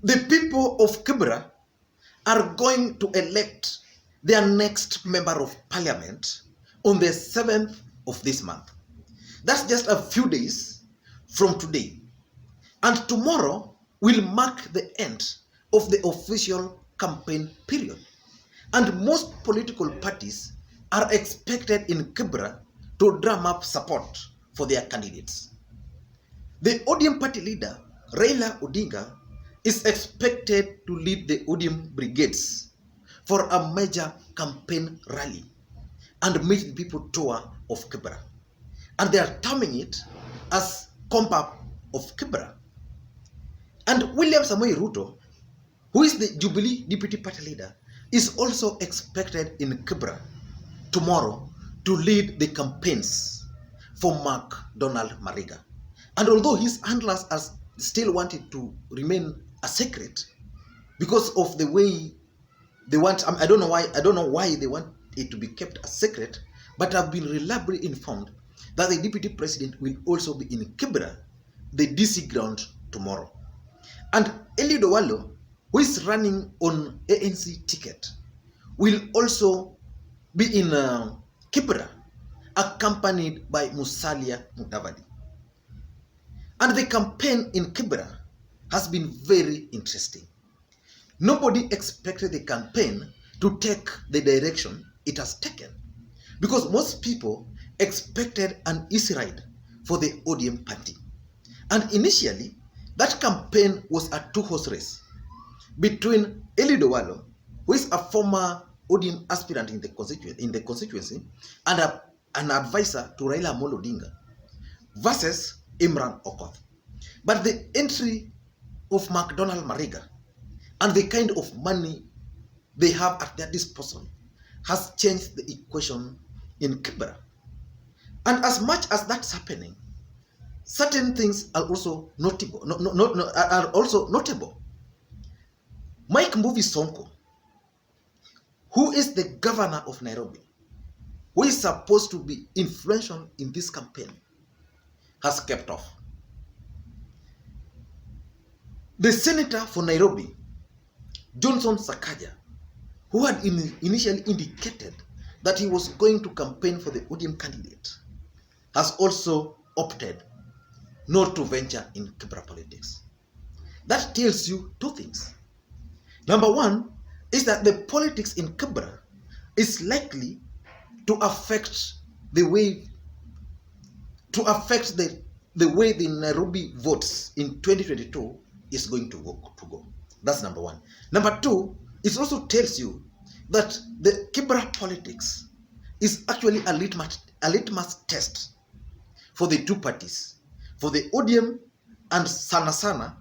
the people of Kibra are going to elect their next member of parliament on the 7th of this month. That's just a few days from today. And tomorrow will mark the end of the official campaign period. And most political parties are expected in Kibra to drum up support for their candidates. The ODM party leader, Raila Odinga, is expected to lead the ODM brigades for a major campaign rally and meet the people tour of Kibra. And they are terming it as Compa of Kibra. And William Samoei Ruto, who is the Jubilee deputy party leader, is also expected in Kibra tomorrow to lead the campaigns for Donald Mariga. And although his handlers are still wanted to remain a secret because of the way they want, I don't know why they want it to be kept a secret, but I've been reliably informed that the deputy president will also be in Kibra, the DC ground, tomorrow. And Eliud Owalo, who is running on ANC ticket, will also be in Kibra, accompanied by Musalia Mudavadi. And the campaign in Kibra has been very interesting. Nobody expected the campaign to take the direction it has taken, because most people expected an easy ride for the ODM party. And initially, that campaign was a two-horse race between Eliud Owalo, who is a former ODM aspirant in the constituency and an advisor to Raila Amolo Odinga, versus Imran Okoth. But the entry of Donald Mariga and the kind of money they have at their disposal has changed the equation in Kibra. And as much as that's happening, certain things are also notable. Mike Mbuvi Sonko, who is the governor of Nairobi, who is supposed to be influential in this campaign, has kept off. The senator for Nairobi, Johnson Sakaja, who had initially indicated that he was going to campaign for the ODM candidate, has also opted not to venture in Kibra politics. That tells you two things. Number one is that the politics in Kibra is likely to affect the way the Nairobi votes in 2022 is going to go. That's number one. Number two, it also tells you that the Kibra politics is actually a litmus test for the two parties, for the ODM and sana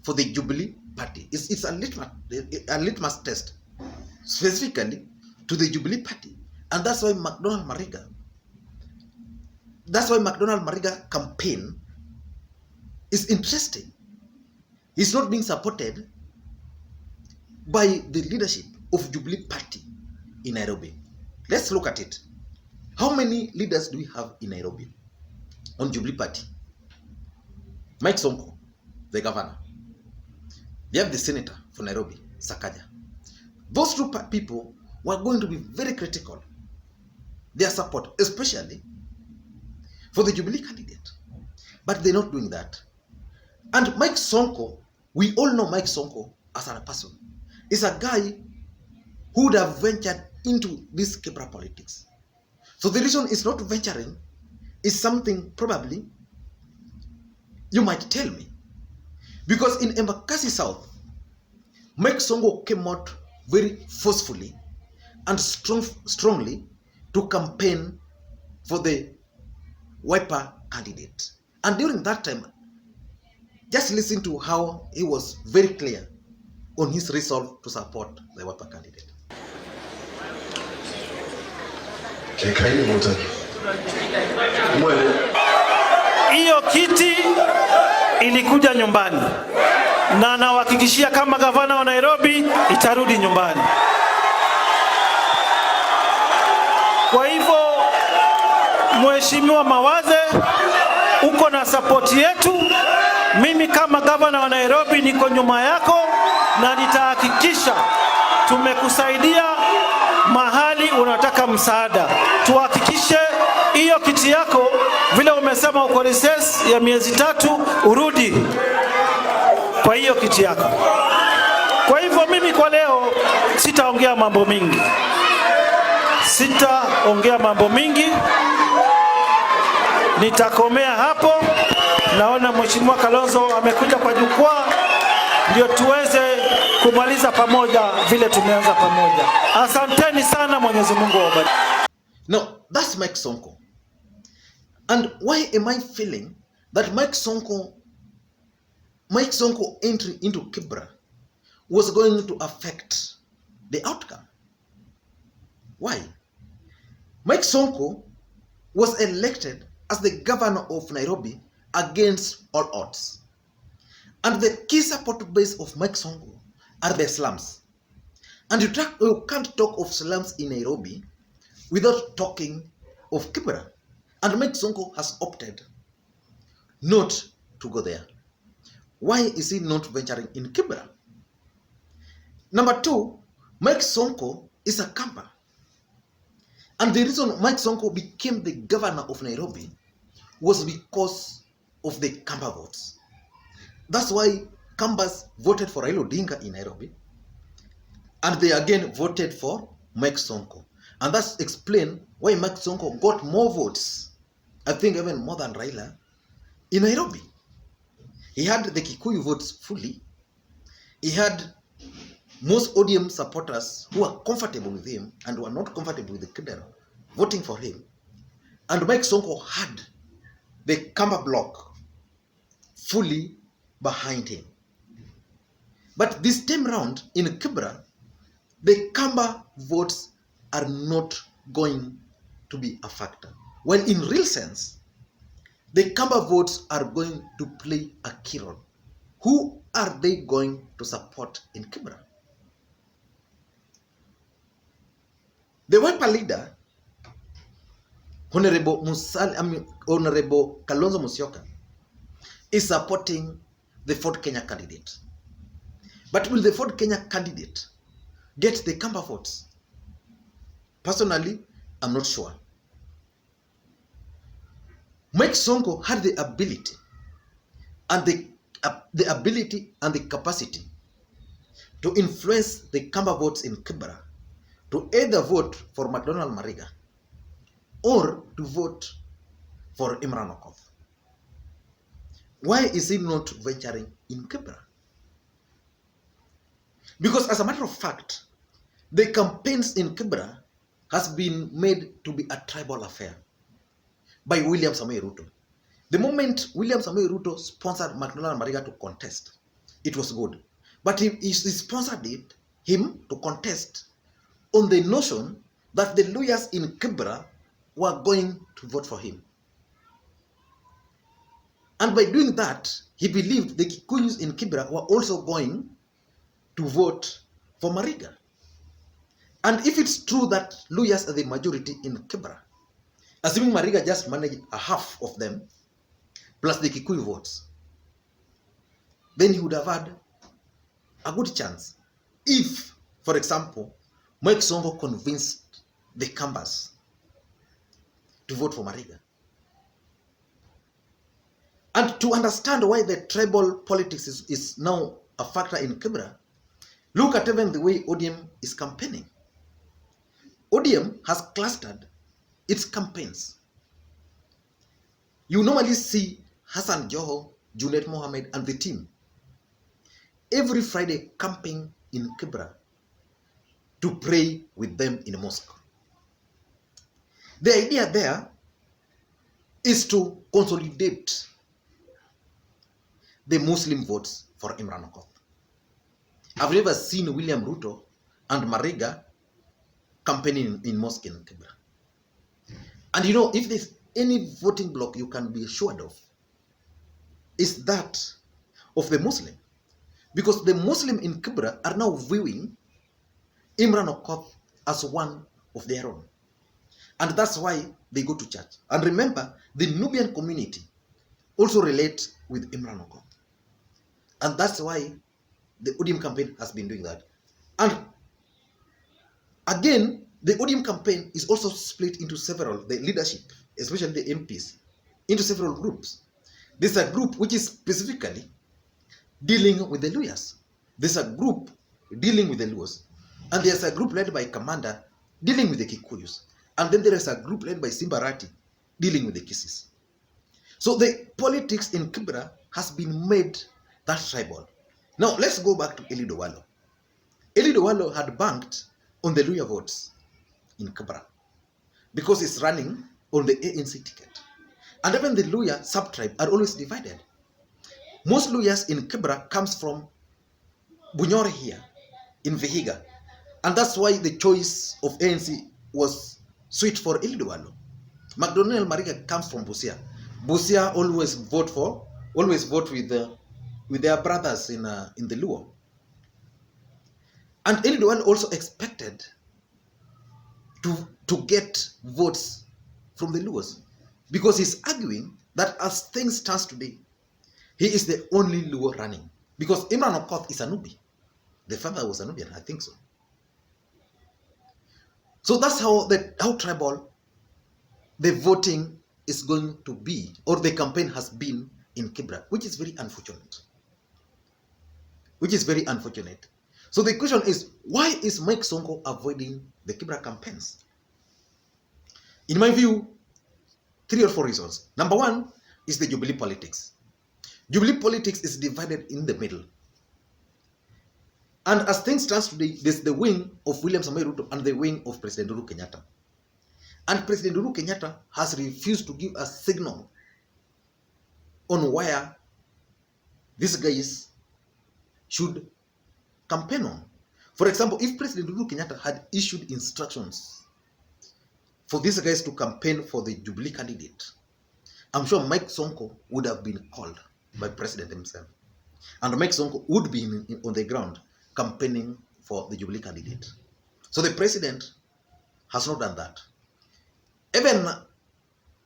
for the Jubilee party. It's a litmus test specifically to the Jubilee party. And that's why Donald Mariga campaign is interesting. He's not being supported by the leadership of Jubilee party in Nairobi. Let's look at it. How many leaders do we have in Nairobi on Jubilee party? Mike Sonko, the governor. They have the senator for Nairobi, Sakaja. Those two people were going to be very critical, their support, especially for the Jubilee candidate. But they're not doing that. And Mike Sonko, we all know Mike Sonko as a person, is a guy who would have ventured into this Kibra politics. So the reason is not venturing is something probably you might tell me. Because in Embakasi South, Mike Sonko came out very forcefully and strongly to campaign for the Wiper candidate. And during that time, just listen to how he was very clear on his resolve to support the Wiper candidate. Hiyo kiti ilikuja nyumbani na nawahakikishia kama gavana wa Nairobi itarudi nyumbani. Kwa hivyo Mheshimiwa Mawaze, uko na support yetu Mimi kama gavana wa Nairobi niko nyuma yako na nitahakikisha tumekusaidia mahali unataka msaada. Tuhakikishe hiyo kiti yako vile umesema uko recess ya miezi 3 urudi kwa hiyo kiti yako. Kwa hivyo mimi kwa leo sitaongea mambo mingi. Nitakomea hapo. Naona Mheshimiwa Kalonzo amekuja kwa jukwaa ndio tuweze kumaliza pamoja vile tumeanza pamoja. Asanteni sana, Mwenyezi Mungu awabariki. Now, that's Mike Sonko. And why am I feeling that Mike Sonko entry into Kibra was going to affect the outcome? Why? Mike Sonko was elected as the governor of Nairobi against all odds. And the key support base of Mike Sonko are the slums. And you can't talk of slums in Nairobi without talking of Kibera. And Mike Sonko has opted not to go there. Why is he not venturing in Kibera? Number 2, Mike Sonko is a camper. And the reason Mike Sonko became the governor of Nairobi was because of the camper votes. That's why campers voted for Raila Odinga in Nairobi. And they again voted for Mike Sonko. And that's explained why Mike Sonko got more votes, I think even more than Raila, in Nairobi. He had the Kikuyu votes fully. He had most ODM supporters who are comfortable with him and who are not comfortable with the Kibera voting for him. And Mike Sonko had the Kamba block fully behind him. But this time round in Kibera, the Kamba votes are not going to be a factor. Well, in real sense, the Kamba votes are going to play a key role. Who are they going to support in Kibera? The Wiper leader, Honorable Kalonzo Musyoka, is supporting the Ford Kenya candidate. But will the Ford Kenya candidate get the Kamba votes? Personally, I'm not sure. Mike Sonko had the ability and the ability and the capacity to influence the Kamba votes in Kibera to either vote for McDonald Mariga or to vote for Imran Okoth. Why is he not venturing in Kibera? Because as a matter of fact, the campaigns in Kibera has been made to be a tribal affair by William Samoei Ruto. The moment William Samoei Ruto sponsored McDonald Mariga to contest, it was good. But he sponsored him to contest on the notion that the lawyers in Kibera were going to vote for him. And by doing that, he believed the Kikuyus in Kibera were also going to vote for Mariga. And if it's true that lawyers are the majority in Kibera, assuming Mariga just managed a half of them, plus the Kikuyu votes, then he would have had a good chance if, for example, Mike Sonko convinced the Kambas to vote for Mariga. And to understand why the tribal politics is now a factor in Kibera, look at even the way ODM is campaigning. ODM has clustered its campaigns. You normally see Hassan Joho, Junet Mohammed, and the team every Friday camping in Kibera to pray with them in a mosque. The idea there is to consolidate the Muslim votes for Imran Okoth. I've never seen William Ruto and Mariga campaigning in mosque in Kibera. And you know, if there's any voting bloc you can be assured of, is that of the Muslim. Because the Muslim in Kibera are now viewing Imran Okoth as one of their own. And that's why they go to church. And remember, the Nubian community also relate with Imran Okoth. And that's why the ODM campaign has been doing that. And again, the ODM campaign is also split into several, the leadership, especially the MPs, into several groups. There's a group which is specifically dealing with the Luyas. There's a group dealing with the Luos. And there's a group led by Commander dealing with the Kikuyus. And then there is a group led by Simbarati dealing with the Kisis. So the politics in Kibra has been made that tribal. Now let's go back to Eliud Owalo. Eliud Owalo had banked on the Luya votes in Kibra because he's running on the ANC ticket. And even the Luya sub-tribe are always divided. Most Luyas in Kibra comes from Bunyore here in Vihiga. And that's why the choice of ANC was switched for Eliud Owalo. McDonnell Mariga comes from Busia. Busia always vote with their brothers in the Luo. And Eliud Owalo also expected to get votes from the Luos because he's arguing that as things stand today, he is the only Luo running. Because Imran Okoth is a Nubi. The father was a Nubian, I think so. So that's how tribal the voting is going to be, or the campaign has been in Kibra, which is very unfortunate. So the question is, why is Mike Sonko avoiding the Kibra campaigns? In my view, 3 or 4 reasons. Number one is the Jubilee politics. Jubilee politics is divided in the middle. And as things stand today, there's the wing of William Samoei Ruto and the wing of President Uhuru Kenyatta. And President Uhuru Kenyatta has refused to give a signal on where these guys should campaign on. For example, if President Uhuru Kenyatta had issued instructions for these guys to campaign for the Jubilee candidate, I'm sure Mike Sonko would have been called by President himself. And Mike Sonko would be on the ground campaigning for the Jubilee candidate. So the president has not done that. Even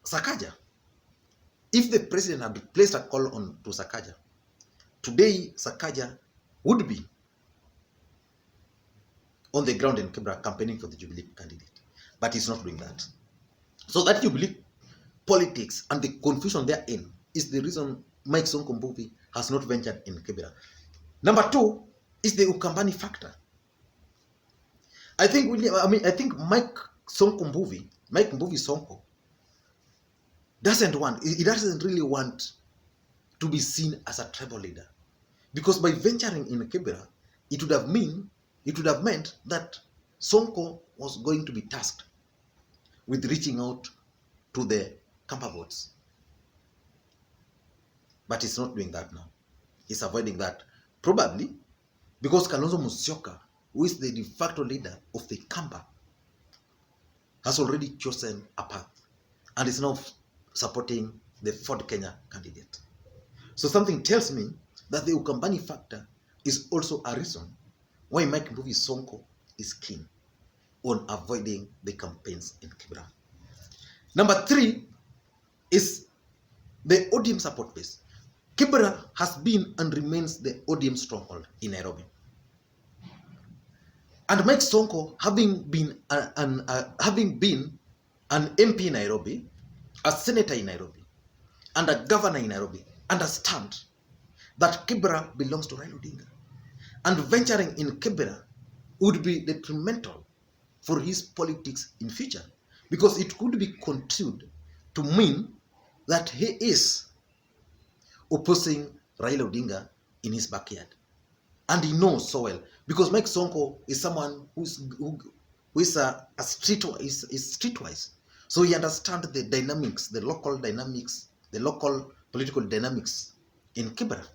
Sakaja, if the president had placed a call on to Sakaja, today Sakaja would be on the ground in Kibra campaigning for the Jubilee candidate. But he's not doing that. So that Jubilee politics and the confusion therein is the reason Mike Sonko Mbuvi has not ventured in Kibra. Number 2 is the Ukambani factor. I think Mike Mbuvi Sonko doesn't really want to be seen as a tribal leader, because by venturing in Kibera, it would have meant that Sonko was going to be tasked with reaching out to the Kamba votes. But he's not doing that now. He's avoiding that, probably because Kalonzo Musyoka, who is the de facto leader of the Kamba, has already chosen a path and is now supporting the Ford Kenya candidate. So something tells me that the Ukambani factor is also a reason why Mike Mbuvi Sonko is keen on avoiding the campaigns in Kibra. Number 3 is the ODM support base. Kibra has been and remains the ODM stronghold in Nairobi. And Mike Sonko, having been an MP in Nairobi, a senator in Nairobi, and a governor in Nairobi, understand that Kibra belongs to Raila Odinga. And venturing in Kibra would be detrimental for his politics in future, because it could be construed to mean that he is opposing Raila Odinga in his backyard. And he knows so well, because Mike Sonko is someone who is streetwise. So he understands the dynamics, the local political dynamics in Kibra.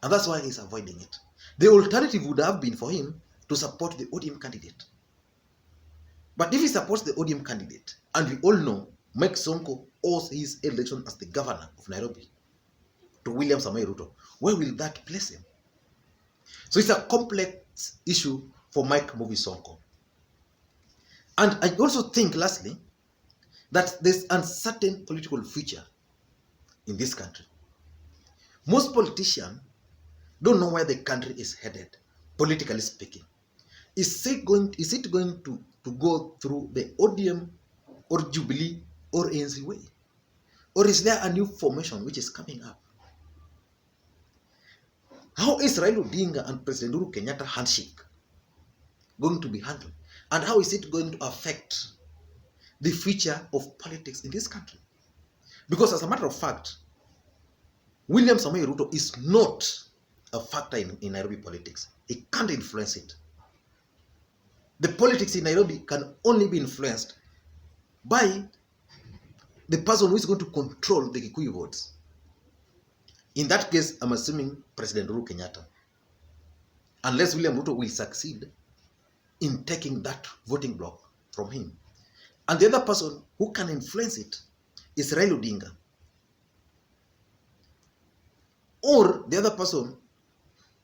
And that's why he's avoiding it. The alternative would have been for him to support the ODM candidate. But if he supports the ODM candidate, and we all know Mike Sonko owes his election as the governor of Nairobi to William Samoei Ruto, where will that place him? So it's a complex issue for Mike Mbuvi Sonko. And I also think, lastly, that there's uncertain political future in this country. Most politicians don't know where the country is headed, politically speaking. Is it going to go through the ODM or Jubilee or ANC way? Or is there a new formation which is coming up? How is Raila Odinga and President Uhuru Kenyatta handshake going to be handled? And how is it going to affect the future of politics in this country? Because as a matter of fact, William Samoei Ruto is not a factor in Nairobi politics. He can't influence it. The politics in Nairobi can only be influenced by the person who is going to control the Kikuyu votes. In that case, I'm assuming President Uhuru Kenyatta. Unless William Ruto will succeed in taking that voting block from him. And the other person who can influence it is Raila Odinga. Or the other person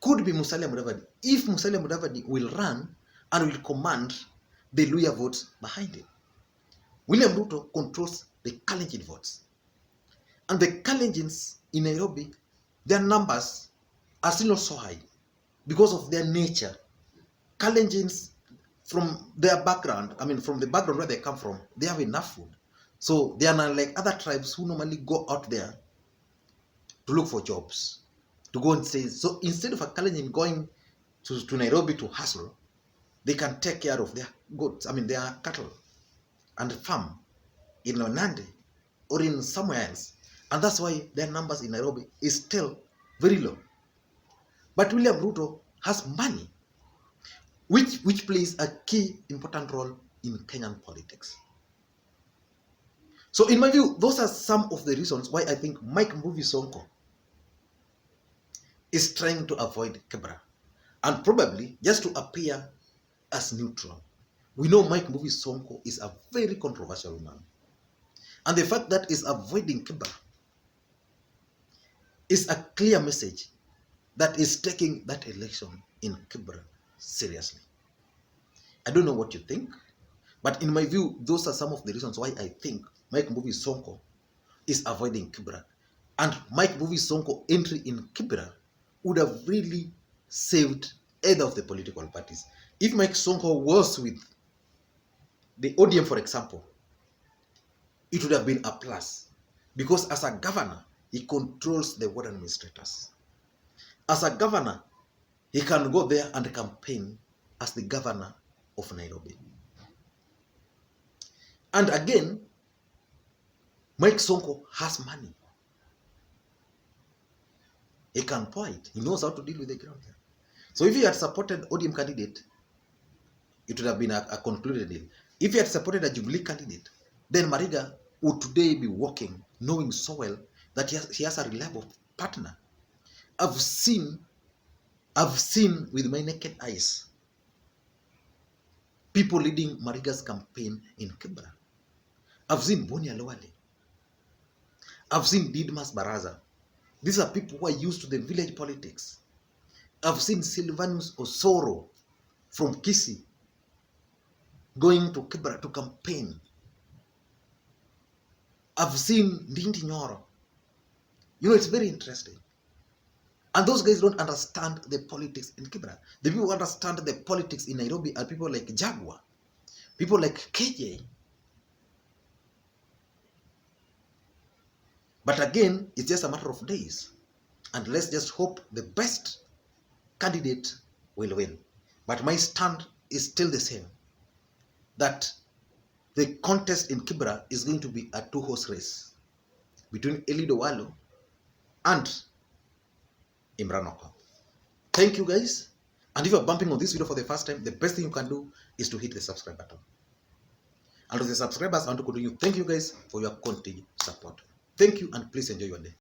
could be Musalia Mudavadi. If Musalia Mudavadi will run and will command the Luhya votes behind him. William Ruto controls the Kalenjin votes. And the Kalenjins in Nairobi, their numbers are still not so high because of their nature. Kalenjins, from their background, from the background where they come from, they have enough food. So they are not like other tribes who normally go out there to look for jobs, to go and say. So instead of a Kalenjin going to Nairobi to hustle, they can take care of their goods, their cattle and farm in Nandi or in somewhere else. And that's why their numbers in Nairobi is still very low. But William Ruto has money, which plays a key important role in Kenyan politics. So in my view, those are some of the reasons why I think Makwiny Sonko is trying to avoid Kibra and probably just to appear as neutral. We know Makwiny Sonko is a very controversial man. And the fact that he's avoiding Kibra is a clear message that is taking that election in Kibra seriously. I don't know what you think, but in my view, those are some of the reasons why I think Makwiny Sonko is avoiding Kibra. And Makwiny Sonko entry in Kibra would have really saved either of the political parties. If Mike Sonko was with the ODM, for example, it would have been a plus. Because as a governor, he controls the ward administrators. As a governor, he can go there and campaign as the governor of Nairobi. And again, Mike Sonko has money. He can pour it. He knows how to deal with the ground here. So if he had supported ODM candidate, it would have been a concluded deal. If he had supported a Jubilee candidate, then Mariga would today be walking, knowing so well that he has a reliable partner. I've seen with my naked eyes people leading Mariga's campaign in Kibra. I've seen Boni Alowale. I've seen Didmas Baraza. These are people who are used to the village politics. I've seen Silvanus Osoro from Kisii going to Kibra to campaign. I've seen Ndindi Nyoro. It's very interesting. And those guys don't understand the politics in Kibra. The people who understand the politics in Nairobi are people like Jaguar, people like KJ. But again, it's just a matter of days. And let's just hope the best candidate will win. But my stand is still the same. That the contest in Kibra is going to be a two-horse race between Elido Walo and Imran Okwa. Thank you guys. And if you're bumping on this video for the first time, the best thing you can do is to hit the subscribe button. And to the subscribers, I want to continue. Thank you guys for your continued support. Thank you and please enjoy your day.